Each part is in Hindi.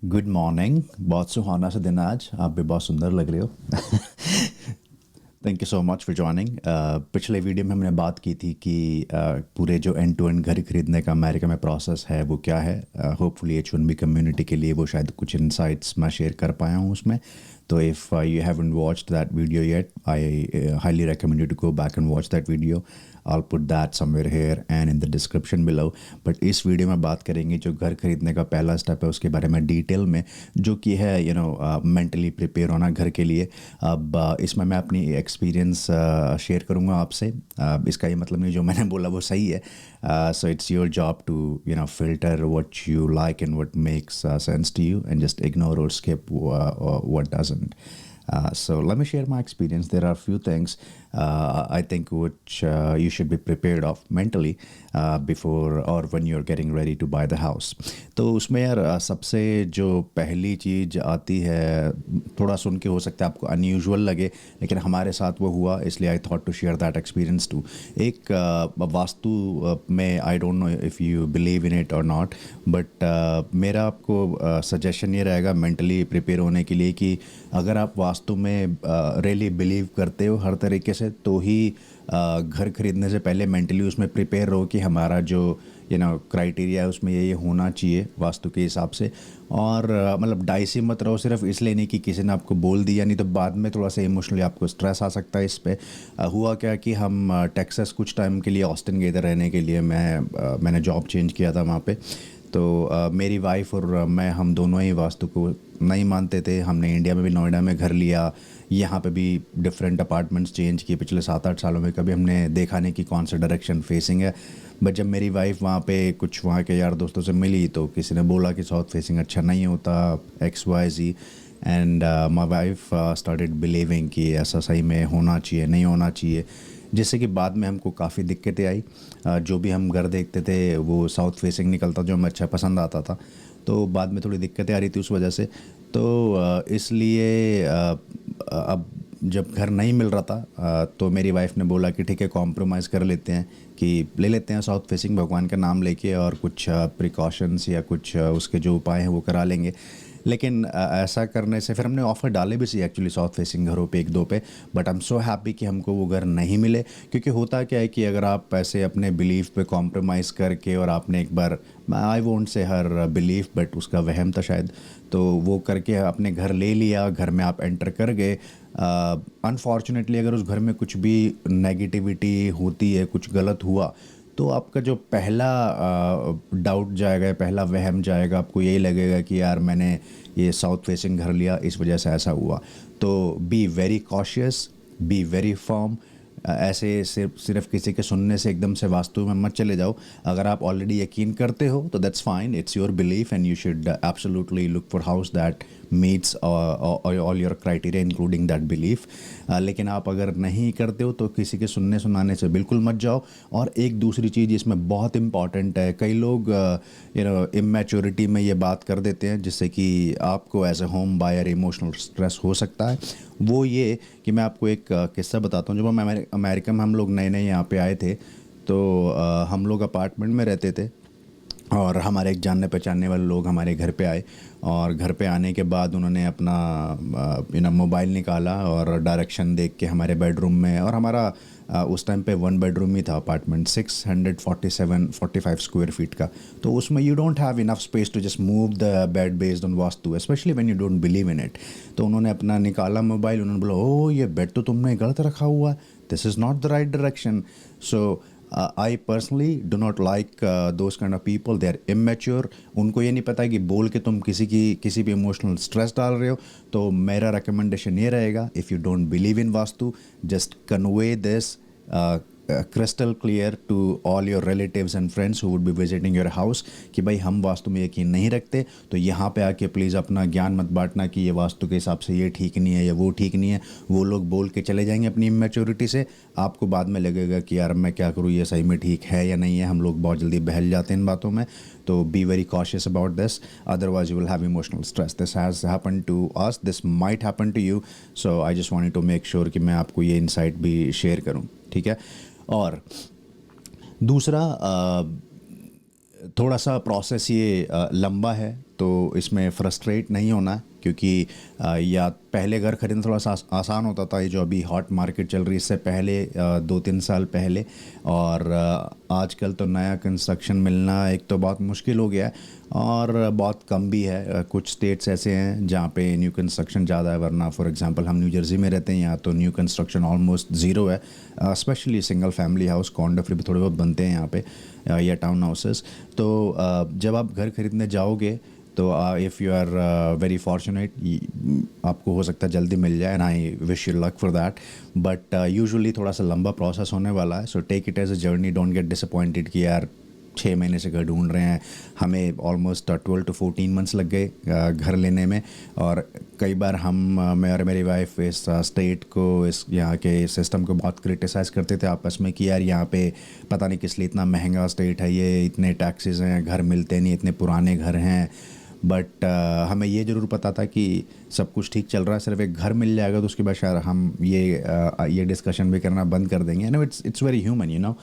Good morning. बहुत सुहाना सा दिन आज, आप भी बहुत सुंदर लग रहे हो। Thank you so much for joining. पिछले वीडियो में हमने बात की थी कि पूरे जो एंड टू एंड घर खरीदने का अमेरिका में प्रोसेस है वो क्या है। होपफुली H1B कम्युनिटी के लिए वो शायद कुछ इंसाइट्स मैं शेयर कर पाया हूँ उसमें। तो if you haven't watched that video yet, I highly recommend you to go back and watch that video. I'll put that somewhere here and in the description below. But इस वीडियो में बात करेंगे जो घर खरीदने का पहला स्टेप है उसके बारे में डिटेल में, जो कि है मेंटली प्रिपेयर होना घर के लिए। अब इसमें मैं अपनी एक्सपीरियंस शेयर करूँगा आपसे। इसका ये मतलब नहीं जो मैंने बोला वो सही है। So it's your job to filter what you like and what makes sense to you and just ignore और skip what doesn't. So let me share my experience. There are a few things I think which you should be prepared of mentally before or when you're getting ready to buy the house. तो उसमें यार सबसे जो पहली चीज़ आती है, थोड़ा सुन के हो सकता है आपको अनयूजुअल लगे, लेकिन हमारे साथ वो हुआ, इसलिए I thought to share that experience too. एक वास्तु में, I don't know if you believe in it और नॉट, बट मेरा आपको सजेशन ये रहेगा मेंटली प्रिपेयर होने के लिए कि अगर आप वास्तु में रियली बिलीव करते हो हर तरीके से, तो ही घर खरीदने से पहले मेंटली उसमें प्रिपेयर रहो कि हमारा जो क्राइटेरिया है उसमें ये होना चाहिए वास्तु के हिसाब से। और मतलब डाइसी मत रहो सिर्फ इसलिए नहीं कि किसी ने आपको बोल दिया, नहीं तो बाद में थोड़ा सा इमोशनली आपको स्ट्रेस आ सकता है इस पे। हुआ क्या कि हम टेक्सास कुछ टाइम के लिए ऑस्टिन गए थे रहने के लिए। मैंने जॉब चेंज किया था वहाँ पे। तो मेरी वाइफ और मैं, हम दोनों ही वास्तु को नहीं मानते थे। हमने इंडिया में भी नोएडा में घर लिया, यहाँ पे भी डिफरेंट अपार्टमेंट्स चेंज किए पिछले 7-8 सालों में। कभी हमने देखा नहीं कि कौन सा डायरेक्शन फेसिंग है। बट जब मेरी वाइफ वहाँ पे कुछ वहाँ के यार दोस्तों से मिली तो किसी ने बोला कि साउथ फेसिंग अच्छा नहीं होता, XYZ। And my wife started believing कि ऐसा सही में होना चाहिए, नहीं होना चाहिए, जिससे कि बाद में हमको काफ़ी दिक्कतें आई। जो भी हम घर देखते थे वो साउथ फेसिंग निकलता, जो हमें अच्छा पसंद आता था। तो बाद में थोड़ी दिक्कतें आ रही थी उस वजह से। तो इसलिए अब जब घर नहीं मिल रहा था तो मेरी वाइफ ने बोला कि ठीक है, कॉम्प्रोमाइज़ कर लेते हैं, कि ले लेते हैं साउथ फेसिंग भगवान का नाम लेके, और कुछ प्रिकॉशंस या कुछ उसके जो उपाय हैं वो करा लेंगे। लेकिन ऐसा करने से फिर हमने ऑफ़र डाले भी सी एक्चुअली साउथ फेसिंग घरों पे, 1-2 पे। But I am so happy कि हमको वो घर नहीं मिले। क्योंकि होता क्या है कि अगर आप ऐसे अपने बिलीफ पे कॉम्प्रोमाइज़ करके, और आपने एक बार, I won't say her belief but उसका वहम था शायद, तो वो करके आपने घर ले लिया, घर में आप एंटर कर गए। अनफॉर्चुनेटली अगर उस घर में कुछ भी नेगेटिविटी होती है, कुछ गलत हुआ, तो आपका जो पहला डाउट जाएगा, पहला वहम जाएगा, आपको यही लगेगा कि यार मैंने ये साउथ फेसिंग घर लिया, इस वजह से ऐसा हुआ। तो be very cautious, be very firm. ऐसे सिर्फ किसी के सुनने से एकदम से वास्तु में मत चले जाओ। अगर आप ऑलरेडी यकीन करते हो तो that's fine, it's your belief and you should absolutely look for house that meets all your criteria including that belief. लेकिन आप अगर नहीं करते हो तो किसी के सुनने सुनाने से बिल्कुल मत जाओ। और एक दूसरी चीज़ इसमें बहुत इंपॉर्टेंट है, कई लोग इमेच्योरिटी में ये बात कर देते हैं जिससे कि आपको as a home buyer emotional stress हो सकता है। वो ये कि मैं आपको एक किस्सा बताता हूँ। जब हम अमेरिका में हम लोग नए नए यहाँ पे आए थे, तो हम लोग अपार्टमेंट में रहते थे, और हमारे एक जानने पहचानने वाले लोग हमारे घर पे आए। और घर पे आने के बाद उन्होंने अपना मोबाइल निकाला और डायरेक्शन देख के हमारे बेडरूम में, और हमारा उस टाइम पे 1 बेडरूम ही था अपार्टमेंट, 647-45 स्क्वायर फीट का। तो उसमें you don't have enough space to just move the bed based on vastu, specially when you don't believe in it. तो उन्होंने अपना निकाला मोबाइल, उन्होंने बोला, ओ ये बेड तो तुमने गलत रखा हुआ है, this is not the right direction. So I personally do not like those kind of people, they are immature. उनको ये नहीं पता कि बोल के तुम किसी भी इमोशनल स्ट्रेस डाल रहे हो। तो मेरा रिकमेंडेशन ये रहेगा, if you don't believe in vastu, just convey this crystal clear to all your relatives and friends who would be visiting your house कि भाई हम वास्तु में यकीन नहीं रखते, तो यहाँ पे आके प्लीज़ अपना ज्ञान मत बांटना कि ये वास्तु के हिसाब से ये ठीक नहीं है या वो ठीक नहीं है। वो लोग बोल के चले जाएंगे अपनी इमेच्योरिटी से, आपको बाद में लगेगा कि यार मैं क्या करूँ, ये सही में ठीक है या नहीं है। हम लोग बहुत जल्दी बहल जाते हैं इन बातों में। तो be very cautious about this, otherwise you will have emotional stress. This has happen to us, this might happen to you. So I just wanted to make sure कि मैं आपको ये इंसाइट भी शेयर करूँ, ठीक है। और दूसरा, थोड़ा सा प्रोसेस ये लंबा है, तो इसमें फ्रस्ट्रेट नहीं होना, क्योंकि या पहले घर खरीदना थोड़ा सा आसान होता था, ये जो अभी हॉट मार्केट चल रही है इससे पहले 2-3 साल पहले, और आजकल तो नया कंस्ट्रक्शन मिलना एक तो बहुत मुश्किल हो गया है और बहुत कम भी है। कुछ स्टेट्स ऐसे हैं जहाँ पे न्यू कंस्ट्रक्शन ज़्यादा है, वरना फॉर एग्जांपल हम न्यू जर्सी में रहते हैं, यहाँ तो न्यू कंस्ट्रक्शन ऑलमोस्ट ज़ीरो है। Specially single family house, condor फिर भी थोड़े बहुत बनते हैं यहाँ पे, या टाउन हाउसेस। तो जब आप घर खरीदने जाओगे तो if you are very fortunate, आपको हो सकता है जल्दी मिल जाए, and I wish you luck for that. But usually थोड़ा सा लंबा प्रोसेस होने वाला है, so take it as a journey, don't get disappointed कि यार 6 महीने से घर ढूंढ रहे हैं। हमें ऑलमोस्ट 12 to 14 मंथ्स लग गए घर लेने में, और कई बार मैं और मेरी वाइफ इस स्टेट को, इस यहाँ के सिस्टम को बहुत क्रिटिसाइज़ करते थे आपस में कि यार यहाँ पे पता नहीं किस लिए इतना महंगा स्टेट है, ये इतने टैक्सेस हैं, घर मिलते नहीं, इतने पुराने घर हैं। बट हमें ये ज़रूर पता था कि सब कुछ ठीक चल रहा है, सिर्फ एक घर मिल जाएगा तो उसके बाद शायद हम ये डिस्कशन भी करना बंद कर देंगे। No, it's very human, you know.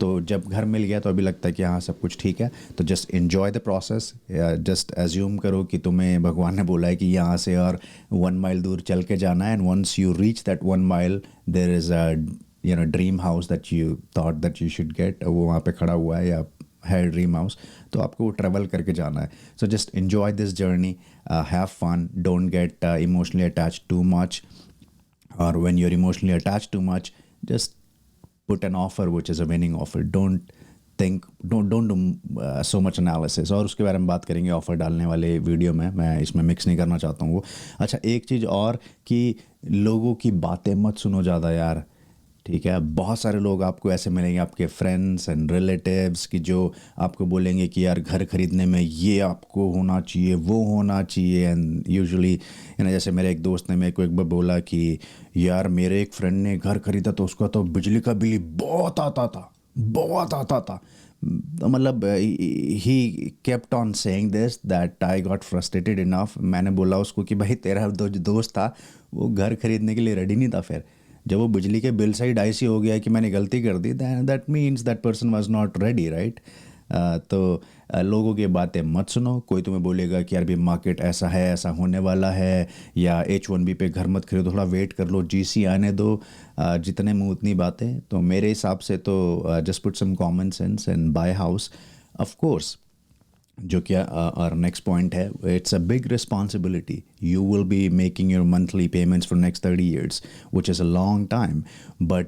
तो जब घर मिल गया तो अभी लगता है कि हाँ सब कुछ ठीक है, तो just enjoy the process. Just assume करो कि तुम्हें भगवान ने बोला है कि यहाँ से और 1 माइल दूर चल के जाना है, and once you reach that 1 mile there is a dream house that you thought that you should get, वो वहाँ पे खड़ा हुआ है या है ड्रीम हाउस, तो आपको वो ट्रैवल करके जाना है। So just enjoy this journey, have fun, don't get emotionally attach too much, or when you're emotionally attached too much, just put an offer which is a winning offer. Don't do so much analysis, और उसके बारे में बात करेंगे ऑफ़र डालने वाले वीडियो में, मैं इसमें मिक्स नहीं करना चाहता हूँ वो। अच्छा, एक चीज़ और कि लोगों की बातें मत सुनो ज़्यादा यार, ठीक है। बहुत सारे लोग आपको ऐसे मिलेंगे, आपके फ्रेंड्स एंड रिलेटिव्स, की जो आपको बोलेंगे कि यार घर खरीदने में ये आपको होना चाहिए, वो होना चाहिए। एंड यूजुअली जैसे मेरे एक दोस्त ने मेरे को एक बार बोला कि यार मेरे एक फ्रेंड ने घर खरीदा तो उसका तो बिजली का बिल बहुत आता था, बहुत आता था। तो मतलब he kept on saying this that I got frustrated enough. मैंने बोला उसको कि भाई तेरा दोस्त था, वो घर खरीदने के लिए रेडी नहीं था। फिर जब वो बिजली के बिल से ही डाइसी हो गया कि मैंने गलती कर दी, that means that person was not ready, right. तो लोगों की बातें मत सुनो। कोई तुम्हें बोलेगा कि यार भी मार्केट ऐसा है, ऐसा होने वाला है, या H1B पे घर मत खरीदो, थोड़ा वेट कर लो, GC आने दो, जितने मुंह उतनी बातें। तो मेरे हिसाब से तो just put some common sense and buy house. Of course, जो कि और नेक्स्ट पॉइंट है, it's a big responsibility. You will be making your monthly payments for next 30 years, which is a long time, but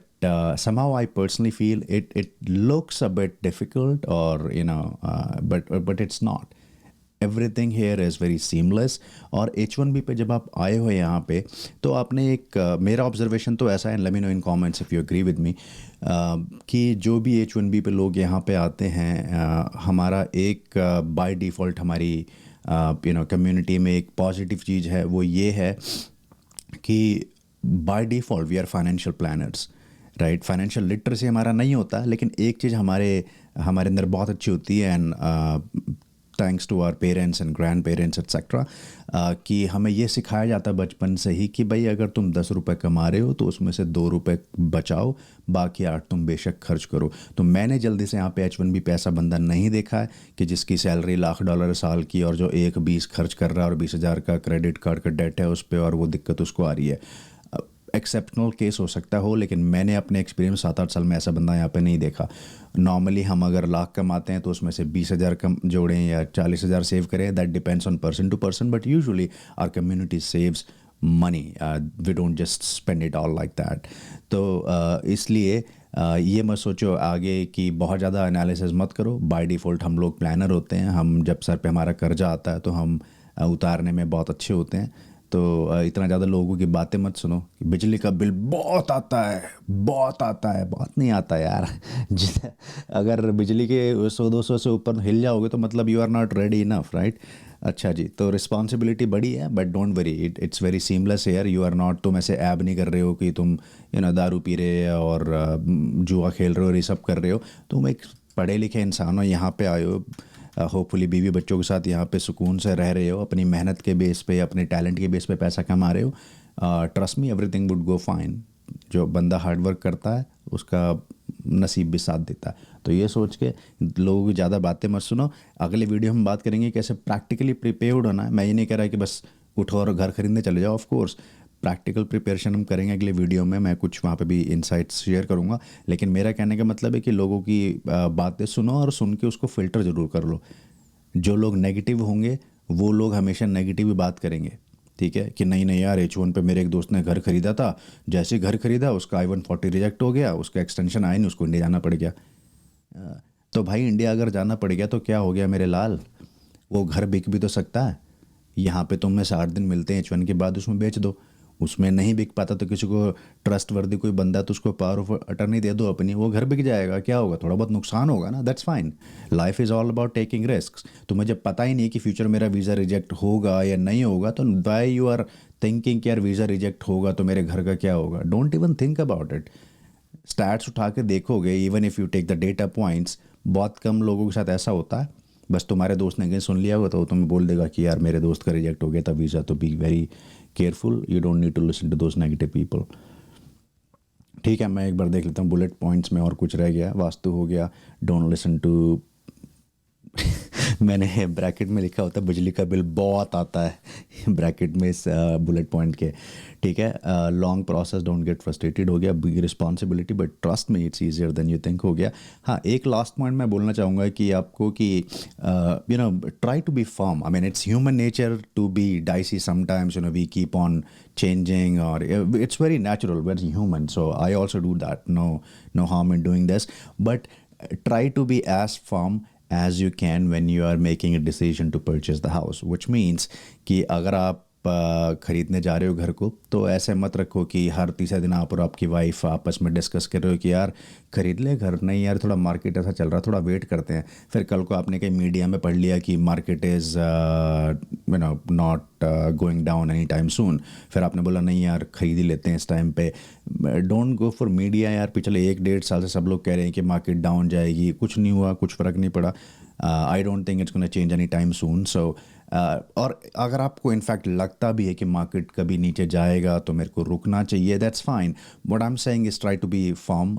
somehow I personally feel it looks a bit difficult, or but it's not. Everything here is very seamless. और H1B पे जब आप आए हो यहाँ पे, तो आपने एक मेरा ऑब्जर्वेशन तो ऐसा है, let me know in comments if you agree with me, कि जो भी H1B पे लोग यहाँ पे आते हैं, हमारा एक बाय डिफ़ॉल्ट हमारी कम्युनिटी में एक पॉजिटिव चीज़ है, वो ये है कि by default we are financial planners, right. Financial literacy हमारा नहीं होता, लेकिन एक चीज़ हमारे अंदर बहुत अच्छी होती है, and thanks to our parents and grandparents etcetera, कि हमें ये सिखाया जाता है बचपन से ही कि भाई अगर तुम 10 रुपये कमा रहे हो तो उसमें से 2 रुपये बचाओ, बाकी 8 तुम बेशक खर्च करो। तो मैंने जल्दी से यहाँ पे H1B पे ऐसा बंदा नहीं देखा है कि जिसकी सैलरी $1,00,000 साल की, और जो 1-20 खर्च कर रहा है और 20,000 का क्रेडिट कार्ड का डेट है उस पर, और वो दिक्कत उसको आ रही है। एक्सेप्शनल केस हो सकता हो, लेकिन मैंने अपने एक्सपीरियंस 7-8 साल में ऐसा बंदा यहाँ पे नहीं देखा। नॉर्मली हम अगर लाख कमाते हैं तो उसमें से 20,000 कम जोड़ें या 40,000 सेव करें, that depends on person to person, but usually our community saves money, we don't just spend it all like that. तो इसलिए ये मत सोचो आगे कि बहुत ज़्यादा एनालिसिस मत करो। बाय डिफ़ॉल्ट हम लोग प्लानर होते हैं, हम जब सर पे हमारा कर्जा आता है तो हम उतारने में बहुत अच्छे होते हैं। तो इतना ज़्यादा लोगों की बातें मत सुनो कि बिजली का बिल बहुत आता है, बहुत आता है। बहुत नहीं आता यार। अगर बिजली के 100-200 से ऊपर हिल जाओगे तो मतलब you are not ready enough, right. अच्छा जी, तो रिस्पॉन्सिबिलिटी बड़ी है, but don't worry, it's very seamless here. You are not, तुम ऐसे ऐब नहीं कर रहे हो कि तुम दारू पी रहे और जुआ खेल रहे हो और ये सब कर रहे हो। तुम एक पढ़े लिखे इंसान हो, यहाँ पे आए हो, होपफुली बीवी बच्चों के साथ यहाँ पे सुकून से रह रहे हो, अपनी मेहनत के बेस पे, अपने टैलेंट के बेस पे पैसा कमा रहे हो। Trust me, everything would go fine. जो बंदा हार्ड वर्क करता है उसका नसीब भी साथ देता है। तो ये सोच के लोगों की ज़्यादा बातें मत सुनो। अगले वीडियो में बात करेंगे कैसे प्रैक्टिकली प्रिपेयर्ड होना है। मैं ये नहीं कह रहा कि बस उठो और घर खरीदने चले जाओ, ऑफ कोर्स प्रैक्टिकल प्रिपरेशन हम करेंगे अगले वीडियो में, मैं कुछ वहाँ पे भी इंसाइट्स शेयर करूँगा। लेकिन मेरा कहने का मतलब है कि लोगों की बातें सुनो और सुन के उसको फ़िल्टर ज़रूर कर लो। जो लोग नेगेटिव होंगे वो लोग हमेशा नेगेटिव ही बात करेंगे, ठीक है, कि नहीं नहीं यार H1 पे मेरे एक दोस्त ने घर खरीदा था, जैसे ही घर खरीदा उसका I-140 रिजेक्ट हो गया, उसका एक्सटेंशन आया नहीं, उसको इंडिया जाना पड़ गया। तो भाई इंडिया अगर जाना पड़ गया तो क्या हो गया मेरे लाल, वो घर बिक भी तो सकता है। यहाँ पे तुम्हें 60 दिन मिलते हैं H1 के बाद, उसमें बेच दो। उसमें नहीं बिक पाता तो किसी को ट्रस्ट वर्दी कोई बंदा है तो उसको पावर ऑफ अटर्नी दे दो अपनी, वो घर बिक जाएगा। क्या होगा, थोड़ा बहुत नुकसान होगा ना, that's fine. Life is all about taking risk. तुम्हें जब पता ही नहीं कि फ्यूचर मेरा वीज़ा रिजेक्ट होगा या नहीं होगा, तो वाई यू आर थिंकिंग कि यार वीज़ा रिजेक्ट होगा तो मेरे घर का क्या होगा। Don't even think about it. Stats उठा के देखोगे, even if you take the data points, बहुत कम लोगों के साथ ऐसा होता है। बस तुम्हारे दोस्त ने कहीं सुन लिया होगा तो वो तुम्हें बोल देगा कि यार मेरे दोस्त का रिजेक्ट हो गया था वीज़ा, तो be very careful, you don't need to listen to those negative people. ठीक है, मैं एक बार देख लेता हूँ बुलेट पॉइंट्स में और कुछ रह गया। वास्तु हो गया, डोंट लिसन टू मैंने ब्रैकेट में लिखा होता है बिजली का बिल बहुत आता है ब्रैकेट में इस बुलेट पॉइंट के। ठीक है, long process, don't get frustrated हो गया, बिग रिस्पॉन्सिबिलिटी बट ट्रस्ट में it's easier than you think हो गया। हाँ, एक लास्ट पॉइंट मैं बोलना चाहूँगा कि आपको कि you know try to be firm. I mean it's human nature to be dicey sometimes, you know we keep on changing, or it's very natural, very human. So I also do that, no harm in doing this, but try to be as firm as you can when you are making a decision to purchase the house, which means कि अगर आप खरीदने जा रहे हो घर को, तो ऐसे मत रखो कि हर तीसरे दिन आप और आपकी वाइफ आपस में डिस्कस कर रहे हो कि यार खरीद ले घर, नहीं यार थोड़ा मार्केट ऐसा चल रहा है, थोड़ा वेट करते हैं। फिर कल को आपने कहीं मीडिया में पढ़ लिया कि market is you know not going down any time सून, फिर आपने बोला नहीं यार खरीद ही लेते हैं इस टाइम पे। डोंट गो फॉर मीडिया यार। पिछले 1-1.5 साल से सब लोग कह रहे हैं कि मार्केट डाउन जाएगी, कुछ नहीं हुआ, कुछ फ़र्क नहीं पड़ा। I don't think it's gonna change any time soon. So और अगर आपको इनफैक्ट लगता भी है कि मार्केट कभी नीचे जाएगा तो मेरे को रुकना चाहिए, that's fine. What I am saying is try to be firm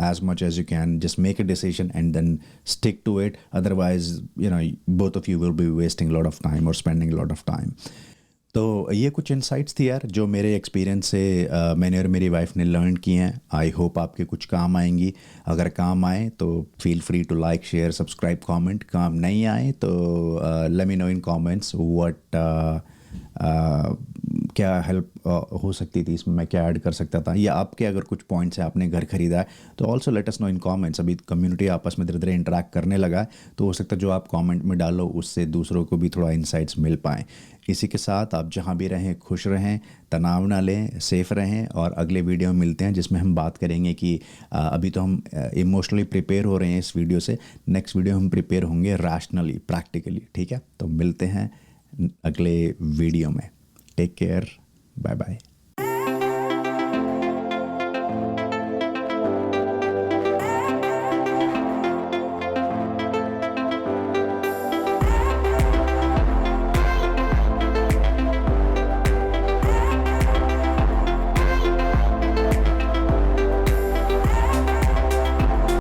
as much as you can, just make a decision and then stick to it. Otherwise you know both of you will be wasting lot of time और स्पेंडिंग लॉट ऑफ टाइम। तो ये कुछ इंसाइट्स थी यार जो मेरे एक्सपीरियंस से मैंने और मेरी वाइफ ने लर्न किए हैं। आई होप आपके कुछ काम आएंगी। अगर काम आए तो feel free to like, share, subscribe, comment. काम नहीं आए तो let me know in comments what क्या हेल्प हो सकती थी इसमें, मैं क्या ऐड कर सकता था, या आपके अगर कुछ पॉइंट्स हैं आपने घर खरीदा है तो also let us know in comments. अभी कम्युनिटी आपस में धीरे धीरे इंटरेक्ट करने लगा है, तो हो सकता है जो आप कमेंट में डालो उससे दूसरों को भी थोड़ा इंसाइट्स मिल पाएँ। इसी के साथ आप जहाँ भी रहें खुश रहें, तनाव ना लें, सेफ़ रहें, और अगले वीडियो में मिलते हैं जिसमें हम बात करेंगे कि अभी तो हम इमोशनली प्रिपेयर हो रहे हैं इस वीडियो से, नेक्स्ट वीडियो हम प्रिपेयर होंगे रैशनली, प्रैक्टिकली। ठीक है, तो मिलते हैं अगले वीडियो में। Take care, bye bye.